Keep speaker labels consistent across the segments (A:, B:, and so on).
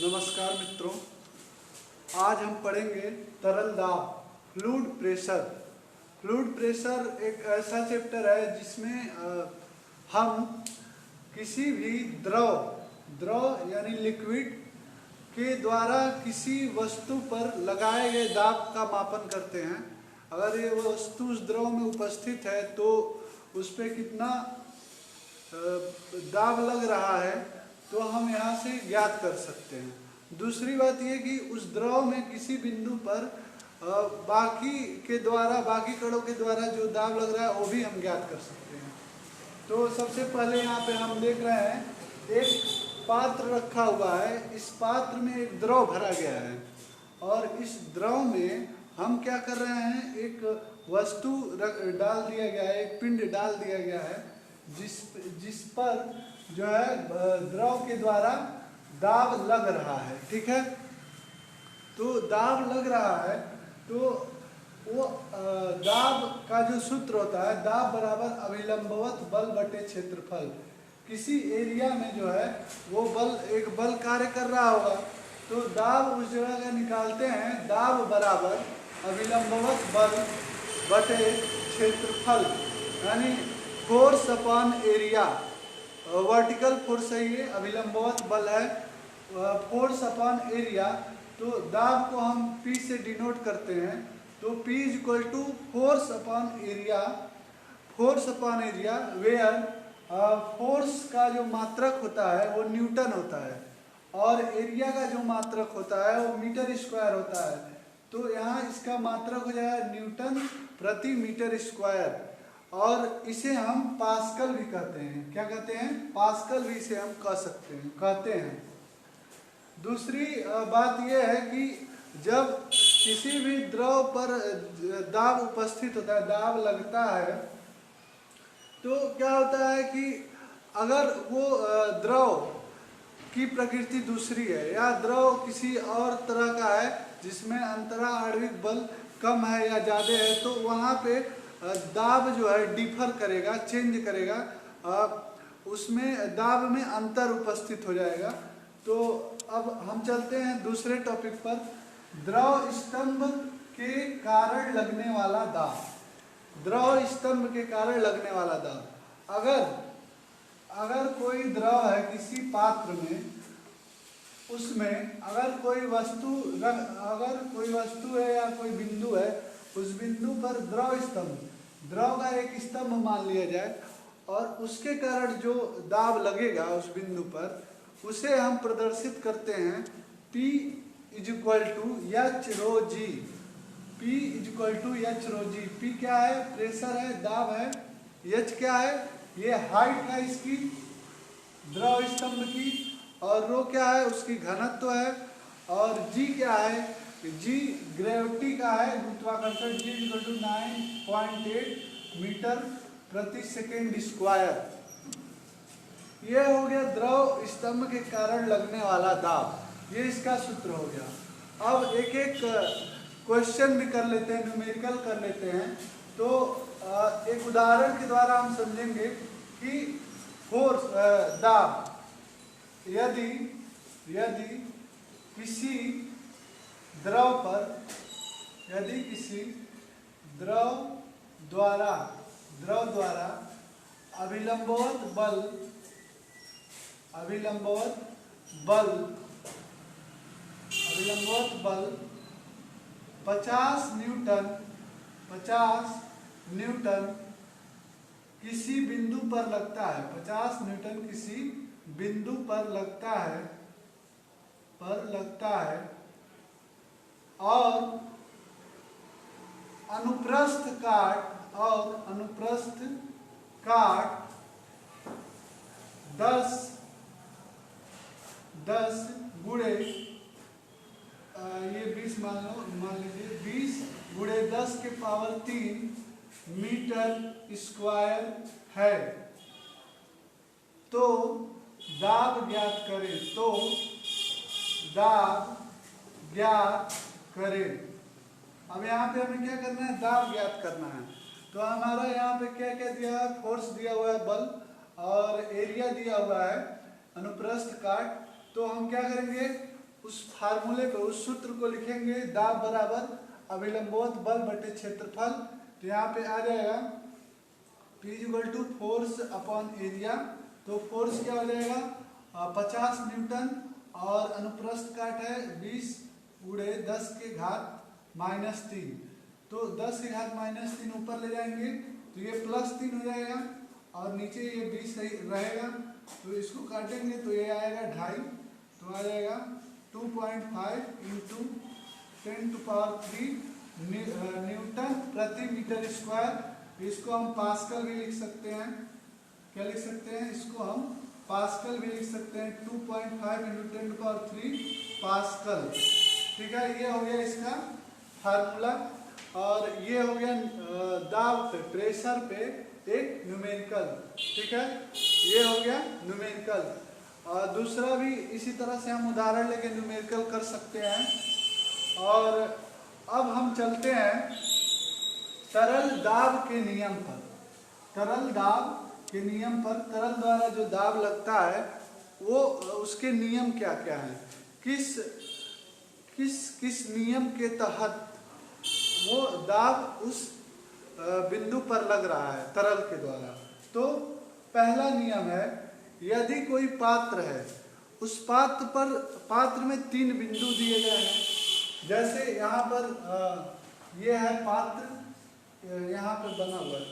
A: नमस्कार मित्रों, आज हम पढ़ेंगे तरल दाब, फ्लूइड प्रेशर। फ्लूइड प्रेशर एक ऐसा चैप्टर है जिसमें हम किसी भी द्रव यानी लिक्विड के द्वारा किसी वस्तु पर लगाए गए दाब का मापन करते हैं। अगर ये वस्तु उस द्रव में उपस्थित है तो उस पर कितना दाब लग रहा है तो हम यहाँ से ज्ञात कर सकते हैं। दूसरी बात ये कि उस द्रव में किसी बिंदु पर बाकी कणों के द्वारा जो दाब लग रहा है वो भी हम ज्ञात कर सकते हैं। तो सबसे पहले यहाँ पे हम देख रहे हैं एक पात्र रखा हुआ है। इस पात्र में एक द्रव भरा गया है और इस द्रव में हम क्या कर रहे हैं, एक वस्तु डाल दिया गया है, एक पिंड डाल दिया गया है जिस पर जो है द्रव के द्वारा दाब लग रहा है। ठीक है, तो दाब लग रहा है तो वो दाब का जो सूत्र होता है, दाब बराबर अभिलंबवत बल बटे क्षेत्रफल। किसी एरिया में जो है वो एक बल कार्य कर रहा होगा तो दाब उस जगह का निकालते हैं, दाब बराबर अभिलंबवत बल बटे क्षेत्रफल, यानी force upon area. Vertical force है, ये अभिलंबवत बल है, फोर्स अपॉन एरिया। तो दाब को हम P से डिनोट करते हैं, तो P is equal to force upon area. Force upon area where force का जो मात्रक होता है वो न्यूटन होता है और एरिया का जो मात्रक होता है वो मीटर स्क्वायर होता है। तो यहाँ इसका मात्रक हो जाएगा न्यूटन प्रति मीटर स्क्वायर और इसे हम पास्कल भी कहते हैं। क्या कहते हैं? पास्कल भी इसे हम कहते हैं। दूसरी बात यह है कि जब किसी भी द्रव पर दाब उपस्थित होता है, दाब लगता है, तो क्या होता है कि अगर वो द्रव की प्रकृति दूसरी है या द्रव किसी और तरह का है जिसमें अंतरा आणविक बल कम है या ज़्यादा है, तो वहाँ पे दाब जो है डिफर करेगा, चेंज करेगा, उसमें दाब में अंतर उपस्थित हो जाएगा। तो अब हम चलते हैं दूसरे टॉपिक पर, द्रव स्तंभ के कारण लगने वाला दाब। द्रव स्तंभ के कारण लगने वाला दाब, अगर कोई द्रव है किसी पात्र में, उसमें अगर कोई वस्तु है या कोई बिंदु है, उस बिंदु पर द्रव का एक स्तंभ मान लिया जाए और उसके कारण जो दाब लगेगा उस बिंदु पर, उसे हम प्रदर्शित करते हैं P is equal to H rho G. P is equal to H rho G. P क्या है? प्रेशर है, दाब है। H क्या है? ये हाइट है इसकी द्रव स्तंभ की, और रो क्या है? उसकी घनत्व है। और G क्या है? G ग्रेविटी का है, गुरुत्वाकर्षण। G इक्वल टू 9.8 मीटर प्रति सेकेंड स्क्वायर। ये हो गया द्रव स्तंभ के कारण लगने वाला दाब, ये इसका सूत्र हो गया। अब एक एक क्वेश्चन भी कर लेते हैं, न्यूमेरिकल कर लेते हैं। तो एक उदाहरण के द्वारा हम समझेंगे कि फोर्स दाब, यदि किसी द्रव द्वारा अभिलंबवत बल 50 न्यूटन किसी बिंदु पर लगता है, 50 न्यूटन किसी बिंदु पर लगता है और अनुप्रस्थ काट 10 गुणे, ये 20 मान लीजिए, 20 गुणे 10 के पावर 3 मीटर स्क्वायर है, तो दाब ज्ञात करें। अब यहाँ पे हमें क्या करना है? दाब ज्ञात करना है। तो हमारा यहाँ पे क्या क्या दिया है? फोर्स दिया हुआ है, बल, और एरिया दिया हुआ है, अनुप्रस्थ काट। तो हम क्या करेंगे? उस फार्मूले को, उस सूत्र को लिखेंगे, दाब बराबर अभिलंबवत बल बटे क्षेत्रफल। तो यहाँ पे आ जाएगा P = फोर्स अपॉन एरिया। तो फोर्स क्या हो जाएगा 50 न्यूटन और अनुप्रस्थ काट है 20 × 10⁻³ तो 10⁻³ ऊपर ले जाएंगे तो ये +3 हो जाएगा और नीचे ये 20 रहेगा। तो इसको काटेंगे तो ये आएगा 2.5, तो आ जाएगा 2.5 × 10⁻³ न्यूटन प्रति मीटर स्क्वायर। इसको हम पास्कल भी लिख सकते हैं। क्या लिख सकते हैं? इसको हम पास्कल भी लिख सकते हैं। 2.5 × 10⁻³ पास्कल। ठीक है, ये हो गया इसका फार्मूला। और ये हो गया दाब पे, प्रेशर पे एक न्यूमेरिकल। ठीक है, ये हो गया न्यूमेरिकल। और दूसरा भी इसी तरह से हम उदाहरण लेके न्यूमेरिकल कर सकते हैं। और अब हम चलते हैं तरल दाब के नियम पर। तरल दाब के नियम पर, तरल द्वारा जो दाब लगता है वो उसके नियम क्या क्या है, किस नियम के तहत वो दाब उस बिंदु पर लग रहा है तरल के द्वारा। तो पहला नियम है, यदि कोई पात्र है, उस पात्र में 3 बिंदु दिए गए हैं। जैसे यहाँ पर ये है पात्र, यहाँ पे बना हुआ है,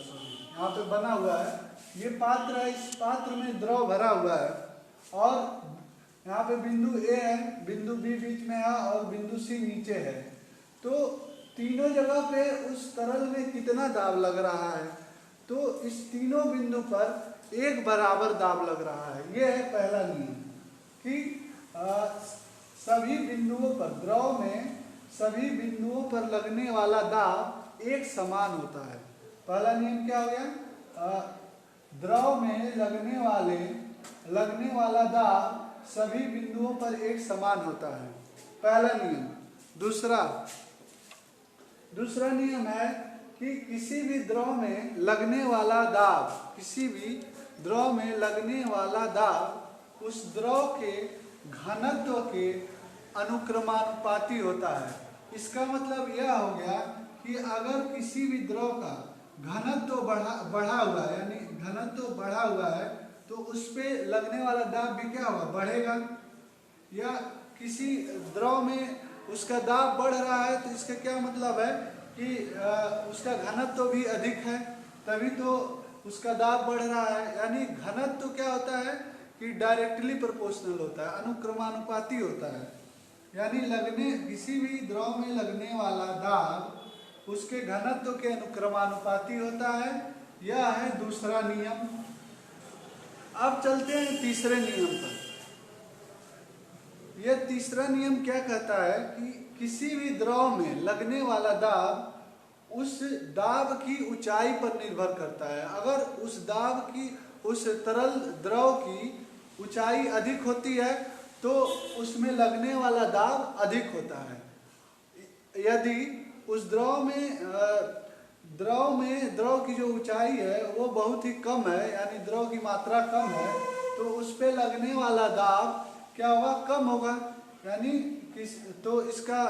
A: यहाँ पे बना हुआ है, ये पात्र है। इस पात्र में द्रव भरा हुआ है और यहाँ पे बिंदु A है, बिंदु B बीच में है और बिंदु C नीचे है। तो तीनों जगह पे उस तरल में कितना दाब लग रहा है? तो इस तीनों बिंदु पर एक बराबर दाब लग रहा है। ये है पहला नियम कि सभी बिंदुओं पर, द्रव में सभी बिंदुओं पर लगने वाला दाब एक समान होता है। पहला नियम क्या हो गया? द्रव में लगने वाला दाब सभी बिंदुओं पर एक समान होता है, पहला नियम। दूसरा नियम है कि किसी भी द्रव में लगने वाला दाब, किसी भी द्रव में लगने वाला दाब उस द्रव के घनत्व के अनुक्रमानुपाती होता है। इसका मतलब यह हो गया कि अगर किसी भी द्रव का घनत्व बढ़ा हुआ है, यानी घनत्व बढ़ा हुआ है, तो उस पे लगने वाला दाब भी क्या होगा? बढ़ेगा। या किसी द्रव में उसका दाब बढ़ रहा है तो इसका क्या मतलब है कि उसका घनत्व भी अधिक है, तभी तो उसका दाब बढ़ रहा है। यानी घनत्व क्या होता है कि डायरेक्टली प्रोपोर्शनल होता है, अनुक्रमानुपाती होता है। यानी किसी भी द्रव में लगने वाला दाब उसके घनत्व के अनुक्रमानुपाती होता है। यह है दूसरा नियम। अब चलते हैं तीसरे नियम पर। यह तीसरा नियम क्या कहता है कि किसी भी द्रव में लगने वाला दाब उस दाब की ऊंचाई पर निर्भर करता है। अगर उस तरल द्रव की ऊंचाई अधिक होती है तो उसमें लगने वाला दाब अधिक होता है। यदि उस द्रव की जो ऊंचाई है वो बहुत ही कम है, यानी द्रव की मात्रा कम है, तो उस पे लगने वाला दाब क्या होगा? कम होगा। यानी तो इसका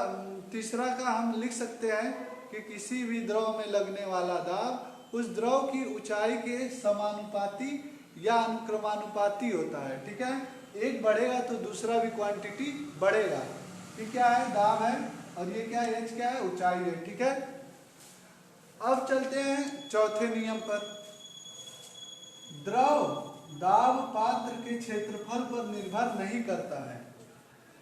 A: तीसरा का हम लिख सकते हैं कि किसी भी द्रव में लगने वाला दाब उस द्रव की ऊंचाई के समानुपाती या अनुक्रमानुपाती होता है। ठीक है, एक बढ़ेगा तो दूसरा भी क्वांटिटी बढ़ेगा। ये क्या है? दाब है, और ये क्या है? h क्या है? ऊंचाई है। ठीक है, अब चलते हैं चौथे नियम पर। द्रव दाब पात्र के क्षेत्रफल पर निर्भर नहीं करता है।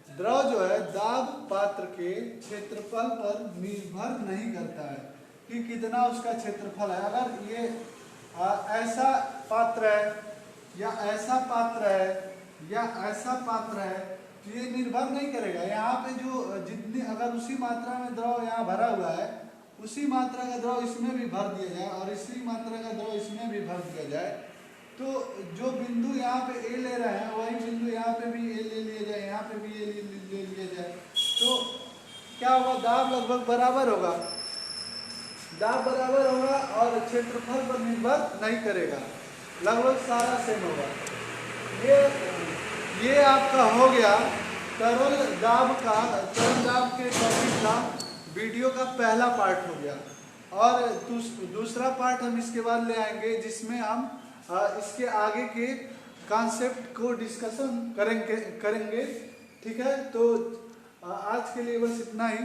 A: द्रव जो है दाब पात्र के क्षेत्रफल पर निर्भर नहीं करता है कि कितना उसका क्षेत्रफल है। अगर ये ऐसा पात्र है या ऐसा पात्र है या ऐसा पात्र है तो ये निर्भर नहीं करेगा। यहाँ पे जो जितनी, अगर उसी मात्रा में द्रव यहाँ भरा हुआ है, उसी मात्रा का द्रव इसमें भी भर दिया जाए और इसी मात्रा का द्रव इसमें भी भर दिया जाए, तो जो बिंदु यहाँ पे ए ले रहे हैं वही बिंदु यहाँ पे भी ए ले लिया जाए, यहाँ पे भी ए ले लिया जाए, तो क्या होगा? दाब लगभग बराबर होगा। दाब बराबर होगा और क्षेत्रफल पर निर्भर नहीं करेगा, लगभग सारा सेम होगा। ये आपका हो गया तरल दाब के टॉपिक का वीडियो का पहला पार्ट हो गया। और दूसरा पार्ट हम इसके बाद ले आएंगे जिसमें हम इसके आगे के कॉन्सेप्ट को डिस्कशन करेंगे। ठीक है, तो आज के लिए बस इतना ही।